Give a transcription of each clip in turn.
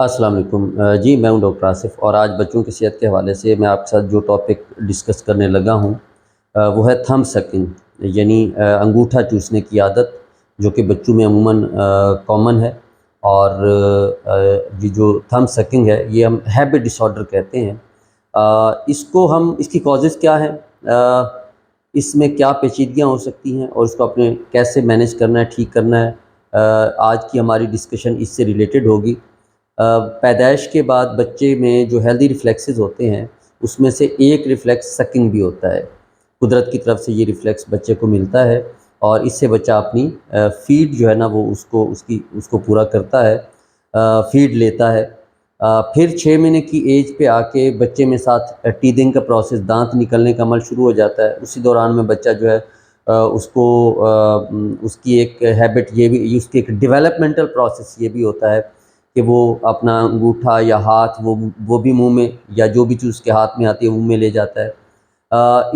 السلام علیکم جی میں ہوں ڈاکٹر آصف، اور آج بچوں کی صحت کے حوالے سے میں آپ کے ساتھ جو ٹاپک ڈسکس کرنے لگا ہوں وہ ہے تھم سکنگ، یعنی انگوٹھا چوسنے کی عادت، جو کہ بچوں میں عموماً کامن ہے۔ اور یہ جو تھم سکنگ ہے یہ ہم ہیبٹ ڈس آرڈر کہتے ہیں۔ اس کی کازز کیا ہیں، اس میں کیا پیچیدگیاں ہو سکتی ہیں، اور اس کو اپنے کیسے مینیج کرنا ہے، ٹھیک کرنا ہے، آج کی ہماری ڈسکشن اس سے ریلیٹڈ ہوگی۔ پیدائش کے بعد بچے میں جو ہیلدی ریفلیکسز ہوتے ہیں اس میں سے ایک ریفلیکس سکنگ بھی ہوتا ہے۔ قدرت کی طرف سے یہ ریفلیکس بچے کو ملتا ہے، اور اس سے بچہ اپنی فیڈ جو ہے نا وہ اس کو پورا کرتا ہے، فیڈ لیتا ہے۔ پھر 6 مہینے کی ایج پہ آ کے بچے میں ساتھ ٹیدنگ کا پروسیس، دانت نکلنے کا عمل شروع ہو جاتا ہے۔ اسی دوران میں بچہ جو ہے اس کی ایک ہیبٹ، یہ بھی اس کی ایک ڈیولپمنٹل پروسیس یہ بھی ہوتا ہے کہ وہ اپنا انگوٹھا یا ہاتھ وہ بھی منہ میں، یا جو بھی چیز اس کے ہاتھ میں آتی ہے منہ میں لے جاتا ہے۔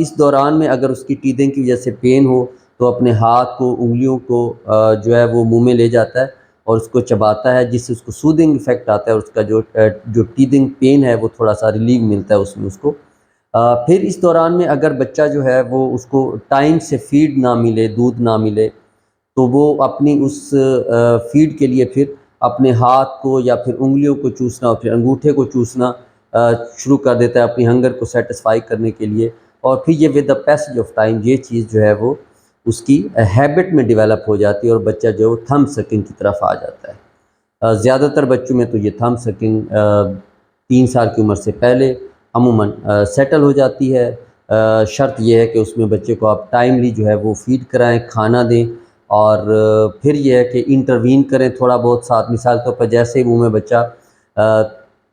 اس دوران میں اگر اس کی ٹیدنگ کی وجہ سے پین ہو تو اپنے ہاتھ کو، انگلیوں کو جو ہے وہ منہ میں لے جاتا ہے اور اس کو چباتا ہے، جس سے اس کو سودنگ ایفیکٹ آتا ہے، اس کا جو ٹیدنگ پین ہے وہ تھوڑا سا ریلیو ملتا ہے اس میں اس کو۔ پھر اس دوران میں اگر بچہ جو ہے وہ اس کو ٹائم سے فیڈ نہ ملے، دودھ نہ ملے، تو وہ اپنی اس فیڈ کے لیے پھر اپنے ہاتھ کو یا پھر انگلیوں کو چوسنا، اور پھر انگوٹھے کو چوسنا شروع کر دیتا ہے اپنی ہنگر کو سیٹسفائی کرنے کے لیے۔ اور پھر یہ with the passage of time یہ چیز جو ہے وہ اس کی ہیبٹ میں ڈیولپ ہو جاتی ہے، اور بچہ جو ہے وہ تھم سکنگ کی طرف آ جاتا ہے۔ زیادہ تر بچوں میں تو یہ تھم سکنگ 3 سال کی عمر سے پہلے عموماً سیٹل ہو جاتی ہے۔ شرط یہ ہے کہ اس میں بچے کو آپ ٹائملی جو ہے وہ فیڈ کرائیں، کھانا دیں، اور پھر یہ ہے کہ انٹروین کریں تھوڑا بہت ساتھ۔ مثال کے طور پر جیسے ہی منہ میں بچہ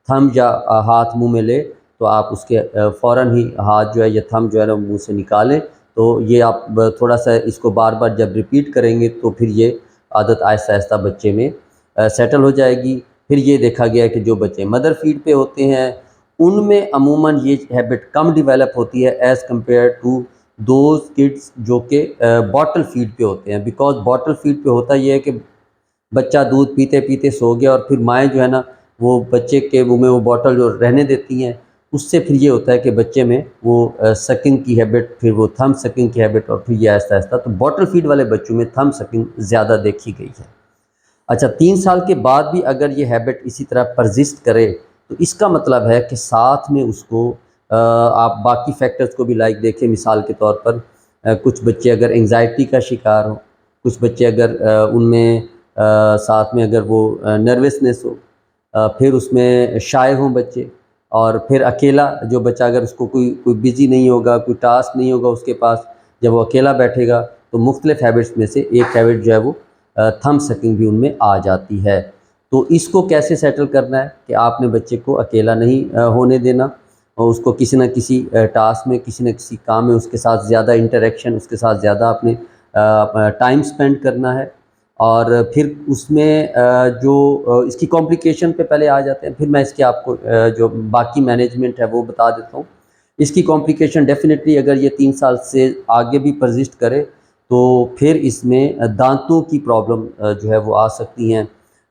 تھم یا ہاتھ منہ میں لے تو آپ اس کے فوراً ہی ہاتھ جو ہے یا تھم جو ہے نا منہ سے نکالیں۔ تو یہ آپ تھوڑا سا اس کو بار بار جب ریپیٹ کریں گے تو پھر یہ عادت آہستہ آہستہ بچے میں سیٹل ہو جائے گی۔ پھر یہ دیکھا گیا ہے کہ جو بچے مدر فیڈ پہ ہوتے ہیں ان میں عموماً یہ ہیبٹ کم ڈیولپ ہوتی ہے as compared to those kids جو کہ باٹل فیڈ پہ ہوتے ہیں۔ بیکاز باٹل فیڈ پہ ہوتا یہ ہے کہ بچہ دودھ پیتے پیتے سو گیا، اور پھر مائیں جو ہے نا وہ بچے کے منہ میں وہ باٹل جو رہنے دیتی ہیں، اس سے پھر یہ ہوتا ہے کہ بچے میں وہ سکنگ کی ہیبٹ، پھر وہ تھم سکنگ کی ہیبٹ، اور پھر یہ آہستہ آہستہ تو باٹل فیڈ والے بچوں میں تھم سکنگ زیادہ دیکھی گئی ہے۔ اچھا، 3 سال کے بعد بھی اگر یہ ہیبٹ اسی طرح پرزسٹ کرے تو اس کا مطلب ہے کہ ساتھ میں اس کو آپ باقی فیکٹرز کو بھی لائک دیکھیں۔ مثال کے طور پر کچھ بچے اگر انگزائٹی کا شکار ہوں، کچھ بچے اگر ان میں ساتھ میں اگر وہ نروسنس ہو، پھر اس میں شائع ہوں بچے، اور پھر اکیلا جو بچہ اگر اس کو کوئی بزی نہیں ہوگا، کوئی ٹاسک نہیں ہوگا اس کے پاس، جب وہ اکیلا بیٹھے گا تو مختلف ہیبٹس میں سے ایک ہیبٹ جو ہے وہ تھم سکنگ بھی ان میں آ جاتی ہے۔ تو اس کو کیسے سیٹل کرنا ہے کہ آپ نے بچے کو اکیلا نہیں ہونے دینا، اور اس کو کسی نہ کسی ٹاسک میں، کسی نہ کسی کام میں اس کے ساتھ زیادہ انٹریکشن، اس کے ساتھ زیادہ اپنے ٹائم سپینڈ کرنا ہے۔ اور پھر اس میں جو اس کی کمپلیکیشن پہ پہلے آ جاتے ہیں، پھر میں اس کے آپ کو جو باقی مینجمنٹ ہے وہ بتا دیتا ہوں۔ اس کی کمپلیکیشن ڈیفینیٹلی اگر یہ 3 سال سے آگے بھی پرزسٹ کرے تو پھر اس میں دانتوں کی پرابلم جو ہے وہ آ سکتی ہیں،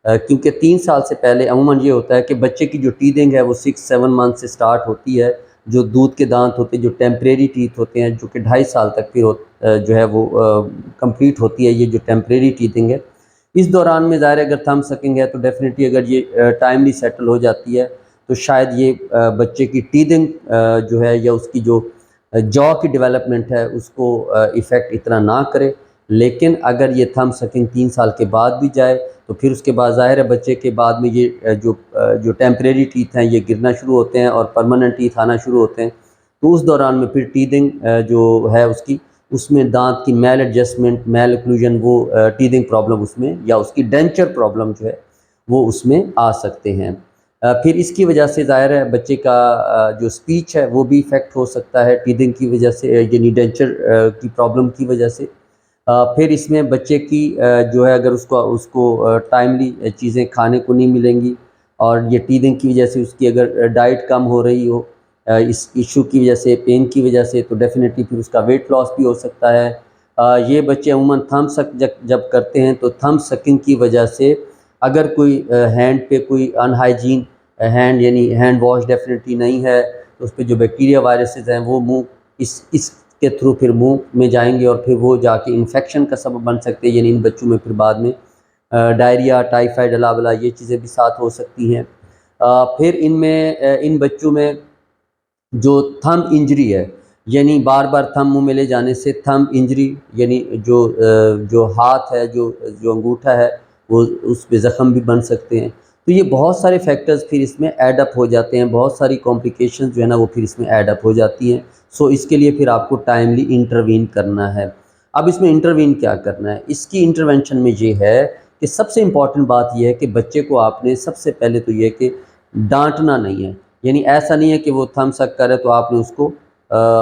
کیونکہ 3 سال سے پہلے عموماً یہ ہوتا ہے کہ بچے کی جو ٹیدنگ ہے وہ 6-7 منتھ سے سٹارٹ ہوتی ہے۔ جو دودھ کے دانت ہوتے ہیں، جو ٹیمپریری ٹیتھ ہوتے ہیں، جو کہ 2.5 سال تک پھر جو ہے وہ کمپلیٹ ہوتی ہے، یہ جو ٹیمپریری ٹیتھنگ ہے۔ اس دوران میں ظاہر اگر تھم سکنگ ہے تو ڈیفینیٹلی اگر یہ ٹائملی سیٹل ہو جاتی ہے تو شاید یہ بچے کی ٹیدنگ جو ہے یا اس کی جو جو کی ڈیولپمنٹ ہے اس کو ایفیکٹ اتنا نہ کرے۔ لیکن اگر یہ تھم سکنگ 3 سال کے بعد بھی جائے تو پھر اس کے بعد ظاہر ہے بچے کے بعد میں یہ جو ٹیمپریری ٹیتھ ہیں یہ گرنا شروع ہوتے ہیں اور پرماننٹ ٹیتھ آنا شروع ہوتے ہیں۔ تو اس دوران میں پھر ٹیدنگ جو ہے اس میں دانت کی میل ایڈجسٹمنٹ، میل اوکلوژن، وہ ٹیدنگ پرابلم اس میں، یا اس کی ڈینچر پرابلم جو ہے وہ اس میں آ سکتے ہیں۔ پھر اس کی وجہ سے ظاہر ہے بچے کا جو اسپیچ ہے وہ بھی افیکٹ ہو سکتا ہے ٹیدنگ کی وجہ سے، یعنی ڈینچر کی پرابلم کی وجہ سے۔ پھر اس میں بچے کی جو ہے اگر اس کو ٹائملی چیزیں کھانے کو نہیں ملیں گی، اور یہ ٹیدنگ کی وجہ سے اس کی اگر ڈائٹ کم ہو رہی ہو اس ایشو کی وجہ سے، پین کی وجہ سے، تو ڈیفینیٹلی پھر اس کا ویٹ لاس بھی ہو سکتا ہے۔ یہ بچے عموماً تھم سک جب کرتے ہیں تو تھم سکنگ کی وجہ سے اگر کوئی ہینڈ پہ کوئی ان ہائیجین ہینڈ یعنی ہینڈ واش ڈیفینیٹلی نہیں ہے تو اس پہ جو بیکٹیریا وائرسز ہیں وہ منہ اس کے تھرو پھر منہ میں جائیں گے اور پھر وہ جا کے انفیکشن کا سبب بن سکتے ہیں، یعنی ان بچوں میں پھر بعد میں ڈائریا، ٹائیفائڈ، الا بلا یہ چیزیں بھی ساتھ ہو سکتی ہیں۔ پھر ان بچوں میں جو تھم انجری ہے، یعنی بار بار تھم منہ میں لے جانے سے تھم انجری، یعنی جو ہاتھ ہے، جو انگوٹھا ہے وہ اس پہ زخم بھی بن سکتے ہیں۔ تو یہ بہت سارے فیکٹرز پھر اس میں ایڈ اپ ہو جاتے ہیں، بہت ساری کمپلیکیشنز جو ہے نا وہ پھر اس میں ایڈ اپ ہو جاتی ہیں۔ سو اس کے لیے پھر آپ کو ٹائملی انٹروین کرنا ہے۔ اب اس میں انٹروین کیا کرنا ہے؟ اس کی انٹروینشن میں یہ ہے کہ سب سے امپورٹنٹ بات یہ ہے کہ بچے کو آپ نے سب سے پہلے تو یہ کہ ڈانٹنا نہیں ہے، یعنی ایسا نہیں ہے کہ وہ تھم سک کرے تو آپ نے اس کو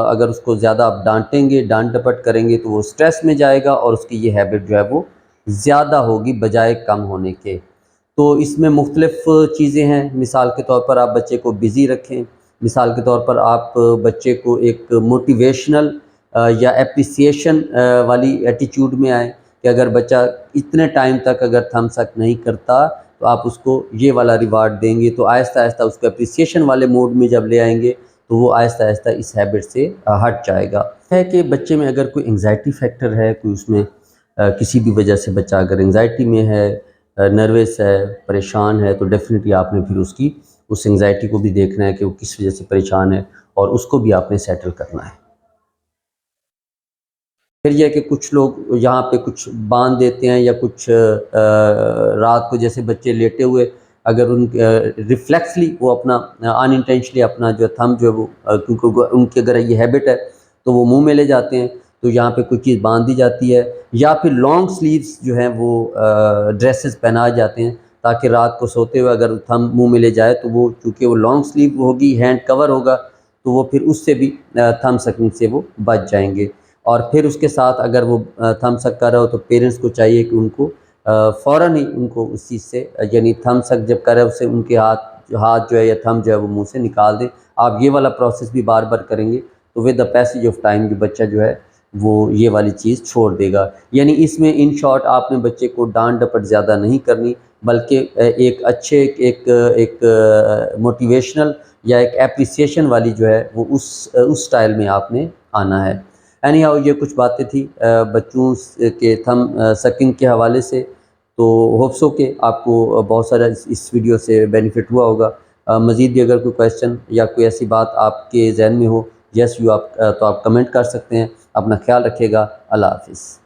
اگر اس کو زیادہ آپ ڈانٹیں گے، ڈانٹ ڈپٹ کریں گے تو وہ سٹریس میں جائے گا اور اس کی یہ ہیبٹ جو ہے وہ زیادہ ہوگی بجائے کم ہونے کے۔ تو اس میں مختلف چیزیں ہیں، مثال کے طور پر آپ بچے کو بزی رکھیں، مثال کے طور پر آپ بچے کو ایک موٹیویشنل یا اپریسیشن والی ایٹیچیوڈ میں آئیں کہ اگر بچہ اتنے ٹائم تک اگر تھم سک نہیں کرتا تو آپ اس کو یہ والا ریوارڈ دیں گے، تو آہستہ آہستہ اس کو اپریسیشن والے موڈ میں جب لے آئیں گے تو وہ آہستہ آہستہ اس ہیبٹ سے ہٹ جائے گا۔ ہے کہ بچے میں اگر کوئی انگزائٹی فیکٹر ہے، کوئی اس میں کسی بھی وجہ سے بچہ اگر انگزائٹی میں ہے، نروس ہے، پریشان ہے، تو ڈیفینیٹلی آپ نے پھر اس انگزائٹی کو بھی دیکھنا ہے کہ وہ کس وجہ سے پریشان ہے اور اس کو بھی آپ نے سیٹل کرنا ہے۔ پھر یہ کہ کچھ لوگ یہاں پہ کچھ باندھ دیتے ہیں یا کچھ رات کو جیسے بچے لیٹے ہوئے اگر ان ریفلیکسلی وہ اپنا ان انٹینشنلی اپنا جو تھم جو ہے وہ کیونکہ ان کی اگر یہ ہیبٹ ہے تو وہ منہ میں لے جاتے ہیں، تو یہاں پہ کوئی چیز باندھ دی جاتی ہے، یا پھر لانگ سلیوز جو ہیں وہ ڈریسز پہنا جاتے ہیں تاکہ رات کو سوتے ہوئے اگر تھم منہ میں لے جائے تو وہ چونکہ وہ لانگ سلیو ہوگی، ہینڈ کور ہوگا، تو وہ پھر اس سے بھی تھم سکنگ سے وہ بچ جائیں گے۔ اور پھر اس کے ساتھ اگر وہ تھم سک کر رہا ہو تو پیرنٹس کو چاہیے کہ ان کو فوراً ہی ان کو اس چیز سے یعنی تھم سک جب کرے اس سے ان کے ہاتھ جو ہے یا تھم جو ہے وہ منہ سے نکال دیں۔ آپ یہ والا پروسیس بھی بار بار کریں گے تو with the passage of time جو بچہ جو ہے وہ یہ والی چیز چھوڑ دے گا۔ یعنی اس میں ان شارٹ آپ نے بچے کو ڈانٹ ڈپٹ زیادہ نہیں کرنی، بلکہ ایک اچھے ایک موٹیویشنل یا ایک اپریسیشن والی جو ہے وہ اس سٹائل میں آپ نے آنا ہے۔ اینی ہاؤ یہ کچھ باتیں تھیں بچوں کے تھم سکنگ کے حوالے سے، تو ہوپ سو کہ آپ کو بہت سارا اس ویڈیو سے بینیفٹ ہوا ہوگا۔ مزید بھی اگر کوئی کویسچن یا کوئی ایسی بات آپ کے ذہن میں ہو تو آپ کمنٹ کر سکتے ہیں۔ اپنا خیال رکھیے گا۔ اللہ حافظ۔